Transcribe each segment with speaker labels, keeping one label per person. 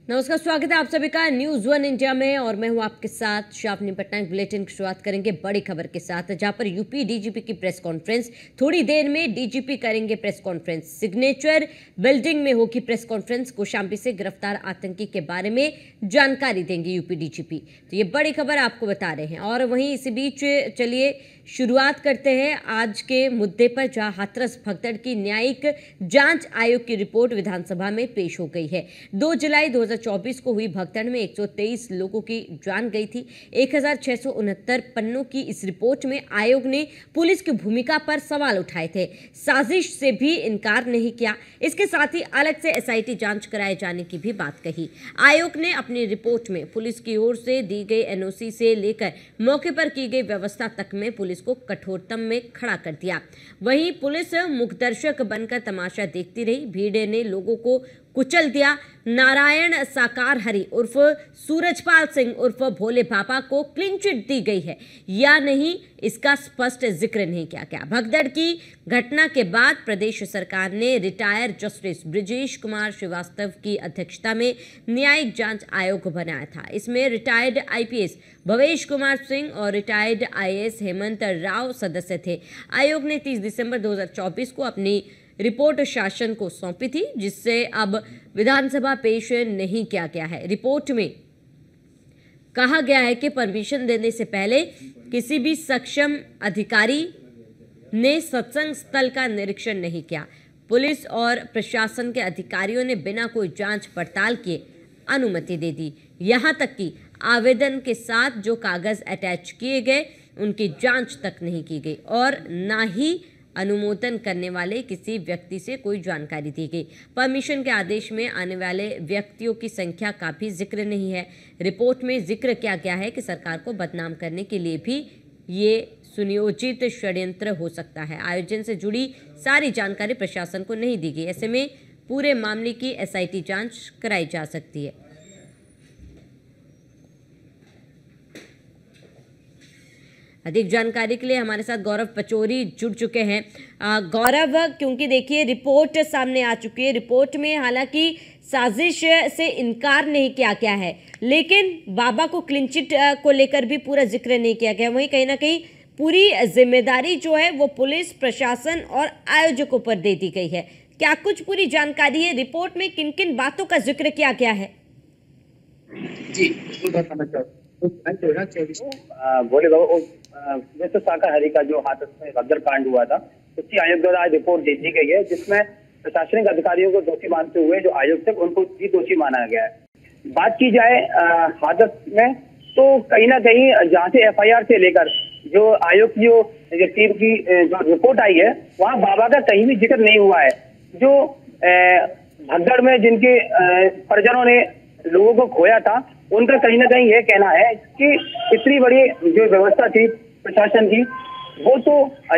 Speaker 1: नमस्कार, स्वागत है आप सभी का न्यूज वन इंडिया में और मैं हूं आपके साथ शावनी पटनायक। बुलेटिन की शुरुआत करेंगे बड़ी खबर के साथ, जहां पर यूपी डीजीपी की प्रेस कॉन्फ्रेंस। थोड़ी देर में डीजीपी करेंगे प्रेस कॉन्फ्रेंस। सिग्नेचर बिल्डिंग में होगी प्रेस कॉन्फ्रेंस। कौशांबी से गिरफ्तार आतंकी के बारे में जानकारी देंगे यूपी डीजीपी। तो ये बड़ी खबर आपको बता रहे हैं। और वहीं इसी बीच चलिए शुरुआत करते हैं आज के मुद्दे पर, जहां हाथरस भगदड़ की न्यायिक जांच आयोग की रिपोर्ट विधानसभा में पेश हो गई है। 2 जुलाई 2024 को हुई भगदड़ में 123 लोगों की जान गई थी। 1669 पन्नों की इस रिपोर्ट में आयोग ने पुलिस की भूमिका पर सवाल उठाए थे, साजिश से भी इनकार नहीं किया। इसके साथ ही अलग से एसआईटी जांच कराए जाने की भी बात कही। आयोग ने अपनी रिपोर्ट में पुलिस की ओर से दी गई एनओसी से लेकर मौके पर की गई व्यवस्था तक में पुलिस को कठोरतम में खड़ा कर दिया। वहीं पुलिस मुखदर्शक बनकर तमाशा देखती रही। भीड़ ने लोगों को कुचल दिया। नारायण साकार हरि उर्फ सूरजपाल सिंह उर्फ भोले बाबा को क्लीन चिट दी गई है या नहीं, इसका स्पष्ट जिक्र नहीं किया गया। भगदड़ की घटना के बाद प्रदेश सरकार ने रिटायर्ड जस्टिस ब्रिजेश कुमार श्रीवास्तव की अध्यक्षता में न्यायिक जांच आयोग बनाया था। इसमें रिटायर्ड आईपीएस भवेश कुमार सिंह और रिटायर्ड आईएएस हेमंत राव सदस्य थे। आयोग ने 30 दिसंबर 2024 को अपनी रिपोर्ट शासन को सौंपी थी, जिससे अब विधानसभा पेश नहीं किया गया है। रिपोर्ट में कहा गया है कि परमिशन देने से पहले किसी भी सक्षम अधिकारी ने सत्संग स्थल का निरीक्षण नहीं किया। पुलिस और प्रशासन के अधिकारियों ने बिना कोई जांच पड़ताल किए अनुमति दे दी। यहां तक कि आवेदन के साथ जो कागज अटैच किए गए उनकी जांच तक नहीं की गई और ना ही अनुमोदन करने वाले किसी व्यक्ति से कोई जानकारी दी गई। परमिशन के आदेश में आने वाले व्यक्तियों की संख्या का भी जिक्र नहीं है। रिपोर्ट में जिक्र किया गया है कि सरकार को बदनाम करने के लिए भी ये सुनियोजित षड्यंत्र हो सकता है। आयोजन से जुड़ी सारी जानकारी प्रशासन को नहीं दी गई। ऐसे में पूरे मामले की एसआईटी जांच कराई जा सकती है। अधिक जानकारी के लिए हमारे साथ गौरव पचौरी जुड़ चुके हैं। गौरव, क्योंकि देखिए रिपोर्ट सामने आ चुकी है। रिपोर्ट में हालांकि साजिश से इनकार नहीं किया गया है, लेकिन बाबा को क्लीन चिट को लेकर भी पूरा जिक्र नहीं किया गया। वहीं कहीं ना कहीं पूरी जिम्मेदारी जो है वो पुलिस प्रशासन और आयोजकों पर दे दी गई है। क्या कुछ पूरी जानकारी है? रिपोर्ट में किन किन बातों का जिक्र किया गया है?
Speaker 2: जी भोले बाबा जैसे शाकाहारी का जो हाथरस में भगदड़ कांड हुआ था, उसकी आयोग द्वारा आज रिपोर्ट दे दी गई है, जिसमें प्रशासनिक अधिकारियों को दोषी मानते हुए जो आयोग थे उनको भी दोषी माना गया है। बात की जाए हाथरस में, तो कहीं ना कहीं जहाँ से एफआईआर से लेकर जो आयोग की जो टीम की जो रिपोर्ट आई है, वहाँ बाबा का कहीं भी जिक्र नहीं हुआ है। जो भगदड़ में जिनके परिजनों ने लोगों को खोया था, उनका कहीं ना कहीं यह कहना है कि इतनी बड़ी जो व्यवस्था थी प्रशासन की, वो तो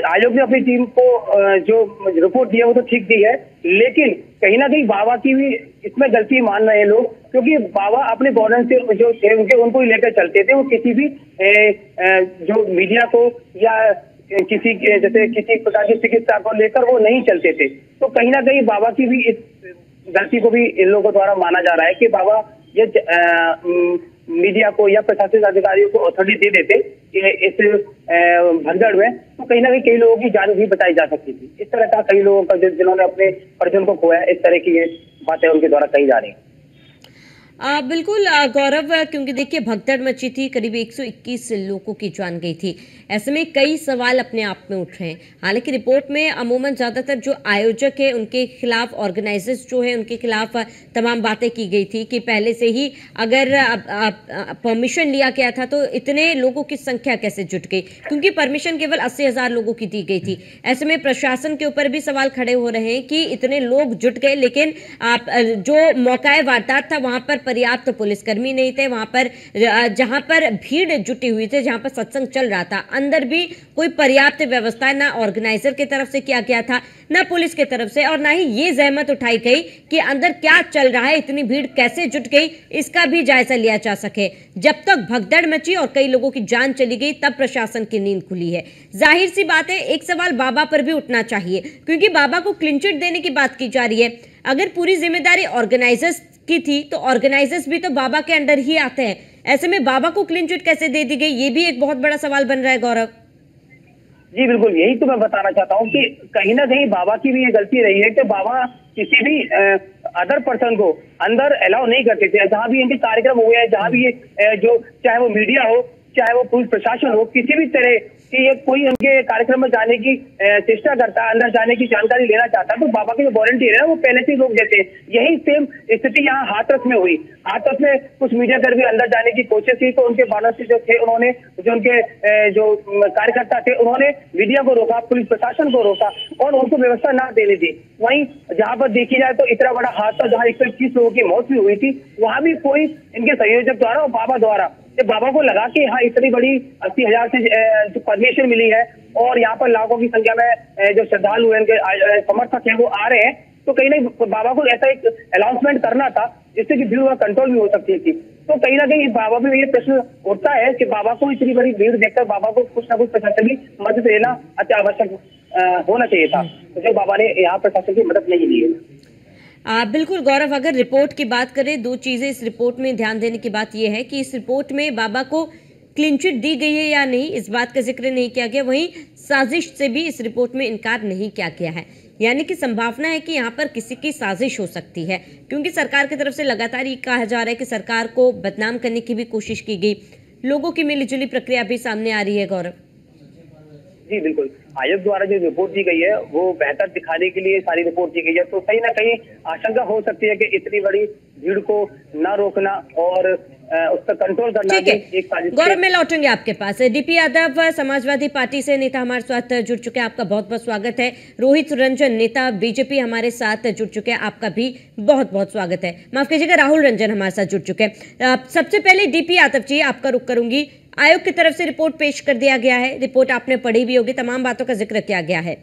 Speaker 2: आयोग ने अपनी टीम को जो रिपोर्ट दिया वो तो ठीक दी है, लेकिन कहीं ना कहीं बाबा की भी इसमें गलती मान रहे हैं लोग, क्योंकि बाबा अपने गवर्नेंस से जो थे उनके उनको ही लेकर चलते थे। वो किसी भी जो मीडिया को या किसी जैसे किसी प्रकार की चिकित्सा को लेकर वो नहीं चलते थे। तो कहीं ना कहीं बाबा की भी इस गलती को भी इन लोगों द्वारा माना जा रहा है कि बाबा ये मीडिया को या प्रशासनिक अधिकारियों को अथॉरिटी दे देते कि इस भगदड़ में, तो कहीं ना कई लोगों की जान भी बचाई जा सकती थी। इस तरह का कई लोगों का जिन्होंने अपने परिजन को खोया, इस तरह की ये बातें उनके द्वारा कही जा रही है।
Speaker 1: बिल्कुल गौरव, क्योंकि देखिए भगदड़ मची थी, करीब 121 लोगों की जान गई थी। ऐसे में कई सवाल अपने आप में उठ रहे हैं। हालांकि रिपोर्ट में अमूमन ज़्यादातर जो आयोजक है उनके खिलाफ, ऑर्गेनाइजर्स जो है उनके खिलाफ तमाम बातें की गई थी कि पहले से ही अगर परमिशन लिया गया था तो इतने लोगों की संख्या कैसे जुट गई, क्योंकि परमिशन केवल 80,000 लोगों की दी गई थी। ऐसे में प्रशासन के ऊपर भी सवाल खड़े हो रहे हैं कि इतने लोग जुट गए, लेकिन जो मौका वारदात था वहां पर पर्याप्त पुलिसकर्मी नहीं थे। वहां पर जहां पर भीड़ जुटी हुई थी, जहां पर सत्संग चल रहा था, अंदर भी कोई पर्याप्त व्यवस्था ना ऑर्गेनाइजर की तरफ से किया गया था, ना पुलिस की तरफ से, और ना ही ये जहमत उठाई गई कि अंदर क्या चल रहा है, इतनी भीड़ कैसे जुट गई, इसका भी जायजा लिया जा सके। जब तक भगदड़ मची और कई लोगों की जान चली गई, तब प्रशासन की नींद खुली है। जाहिर सी बात है, एक सवाल बाबा पर भी उठना चाहिए, क्योंकि बाबा को क्लीन चिट देने की बात की जा रही है। अगर पूरी जिम्मेदारी ऑर्गेनाइजर्स की थी, तो ऑर्गेनाइजर्स भी तो बाबा के अंडर ही आते हैं। ऐसे में बाबा को क्लीन चिट कैसे दे दी गई, ये भी एक बहुत बड़ा सवाल बन रहा है गौरव।
Speaker 2: जी बिल्कुल, यही तो मैं बताना चाहता हूँ कि कहीं ना कहीं बाबा की भी ये गलती रही है कि बाबा किसी भी अदर पर्सन को अंदर अलाउ नहीं करते थे। जहां भी इनके कार्यक्रम हुए हैं, जहां भी ये जो चाहे वो मीडिया हो, चाहे वो पुलिस प्रशासन हो, किसी भी तरह कि ये कोई उनके कार्यक्रम में जाने की चेष्टा करता है, अंदर जाने की जानकारी लेना चाहता है, तो बाबा के जो वॉलंटियर है वो पहले से ही रोक देते हैं। यही सेम स्थिति यहाँ हाथरस में हुई। हाथरस में कुछ मीडिया कर्मी अंदर जाने की कोशिश की, तो उनके बानर जो थे, उन्होंने जो उनके जो कार्यकर्ता थे, उन्होंने मीडिया को रोका, पुलिस प्रशासन को रोका और उनको व्यवस्था ना देनी थी। वहीं जहां पर देखी जाए तो इतना बड़ा हादसा जहां 121 लोगों की मौत भी हुई थी, वहां भी कोई इनके संयोजक द्वारा और बाबा द्वारा बाबा को लगा कि हाँ इतनी बड़ी 80,000 से जो परमिशन मिली है और यहाँ पर लाखों की संख्या में जो श्रद्धालु हैं, इनके समर्थक हैं, वो आ रहे हैं, तो कहीं ना बाबा को ऐसा एक अनाउंसमेंट करना था जिससे कि भीड़ कंट्रोल भी हो सकती थी। तो कहीं ना कहीं बाबा में ये प्रश्न उठता है कि बाबा को इतनी बड़ी भीड़ देखकर बाबा को कुछ ना कुछ प्रशासन की मदद लेना अति आवश्यक होना चाहिए था, तो जो बाबा ने यहाँ प्रशासन की मदद नहीं ली है।
Speaker 1: बिल्कुल गौरव, अगर रिपोर्ट की बात करें, दो चीजें इस रिपोर्ट में ध्यान देने की बात यह है कि इस रिपोर्ट में बाबा को क्लीन चिट दी गई है या नहीं, इस बात का जिक्र नहीं किया गया। वहीं साजिश से भी इस रिपोर्ट में इनकार नहीं किया गया है, यानी कि संभावना है कि यहाँ पर किसी की साजिश हो सकती है, क्योंकि सरकार की तरफ से लगातार ये कहा जा रहा है कि सरकार को बदनाम करने की भी कोशिश की गई। लोगों की मिलीजुली प्रक्रिया भी सामने आ रही है गौरव।
Speaker 2: जी बिल्कुल, आयोग द्वारा जो रिपोर्ट दी गई है वो बेहतर दिखाने के लिए सारी रिपोर्ट दी गई है, तो कहीं ना कहीं आशंका हो सकती है कि इतनी बड़ी भीड़ को न रोकना और उस पर कंट्रोल करना भी एक साजिश।
Speaker 1: गौरव, मैं लौटूंगी आपके पास। डीपी यादव समाजवादी पार्टी से नेता हमारे साथ जुड़ चुके हैं, आपका बहुत बहुत स्वागत है। रोहित रंजन नेता बीजेपी हमारे साथ जुड़ चुके हैं, आपका भी बहुत बहुत स्वागत है। माफ कीजिएगा, राहुल रंजन हमारे साथ जुड़ चुके हैं। सबसे पहले डीपी यादव जी, आपका रुख करूंगी। आयोग की तरफ से रिपोर्ट पेश कर दिया गया है, रिपोर्ट आपने पढ़ी भी होगी, तमाम बातों का जिक्र किया गया है।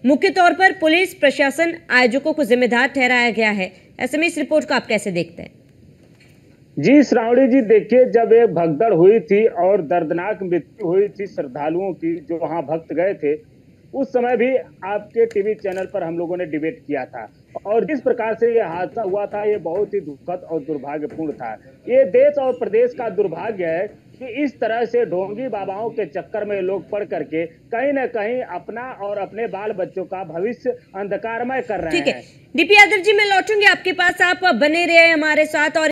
Speaker 1: मुख्य तौर पर पुलिस प्रशासन आयोजकों को जिम्मेदार ठहराया गया है, ऐसे में इस रिपोर्ट को आप कैसे देखते हैं?
Speaker 3: जी श्रावणी जी, देखिए, जब एक भगदड़ हुई थी और दर्दनाक मृत्यु हुई थी श्रद्धालुओं की जो वहां भक्त गए थे, उस समय भी आपके टीवी चैनल पर हम लोगों ने डिबेट किया था और जिस प्रकार से ये हादसा हुआ था ये बहुत ही दुखद और दुर्भाग्यपूर्ण था। ये देश और प्रदेश का दुर्भाग्य है कि इस तरह से ढोंगी बाबाओं के चक्कर में लोग पड़ करके कहीं न कहीं अपना और अपने बाल बच्चों का भविष्य अंधकारमय कर रहे हैं।
Speaker 1: ठीक है डीपी यादव जी, मैं लौटूंगी आपके पास, आप बने रहे हमारे साथ। और